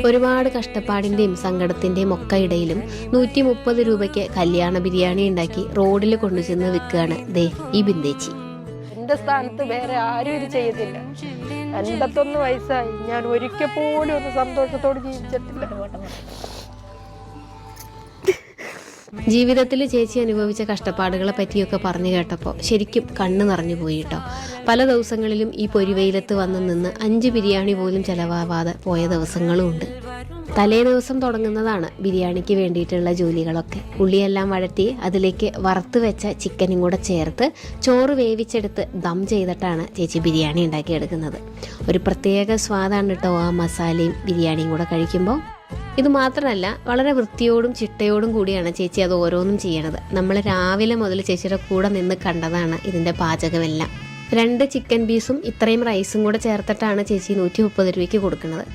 ഒരുപാട് കഷ്ടപ്പാടിന്റെയും സങ്കടത്തിന്റെയും ഒക്കെ ഇടയിലും 130 രൂപയ്ക്ക് കല്യാണ ബിരിയാണി ഉണ്ടാക്കി റോഡിൽ കൊണ്ടുചെന്ന് വിൽക്കുകയാണ് ദേ ഈ ബിന്ദേച്ചി. എന്റെ സ്ഥാനത്ത് വേറെ ആരും ഇത് ചെയ്യത്തില്ല. 51 വയസ്സായി, ഞാൻ ഒരിക്കൽ പോലും ഒന്ന് സന്തോഷത്തോട് ജീവിച്ചിട്ടില്ല. ജീവിതത്തിൽ ചേച്ചി അനുഭവിച്ച കഷ്ടപ്പാടുകളെ പറ്റിയൊക്കെ പറഞ്ഞു കേട്ടപ്പോൾ ശരിക്കും കണ്ണ് നിറഞ്ഞു പോയി കേട്ടോ. പല ദിവസങ്ങളിലും ഈ പൊരിവെയിലത്ത് വന്ന് നിന്ന് 5 ബിരിയാണി പോലും ചെലവാവാതെ പോയ ദിവസങ്ങളും ഉണ്ട്. തലേ ദിവസം തുടങ്ങുന്നതാണ് ബിരിയാണിക്ക് വേണ്ടിയിട്ടുള്ള ജോലികളൊക്കെ. ഉള്ളിയെല്ലാം വഴറ്റി അതിലേക്ക് വറുത്ത് വെച്ച ചിക്കനും കൂടെ ചേർത്ത് ചോറ് വേവിച്ചെടുത്ത് ദം ചെയ്തിട്ടാണ് ചേച്ചി ബിരിയാണി ഉണ്ടാക്കിയെടുക്കുന്നത്. ഒരു പ്രത്യേക സ്വാദാണ് കേട്ടോ ആ മസാലയും ബിരിയാണിയും കൂടെ കഴിക്കുമ്പോൾ. ഇത് മാത്രമല്ല, വളരെ വൃത്തിയോടും ചിട്ടയോടും കൂടിയാണ് ചേച്ചി അത് ഓരോന്നും ചെയ്യണത്. നമ്മൾ രാവിലെ മുതൽ ചേച്ചിയുടെ കൂടെ നിന്ന് കണ്ടതാണ് ഇതിൻ്റെ പാചകമെല്ലാം. 2 ചിക്കൻ പീസും ഇത്രയും റൈസും കൂടെ ചേർത്തിട്ടാണ് ചേച്ചി 130 രൂപയ്ക്ക് കൊടുക്കുന്നത്.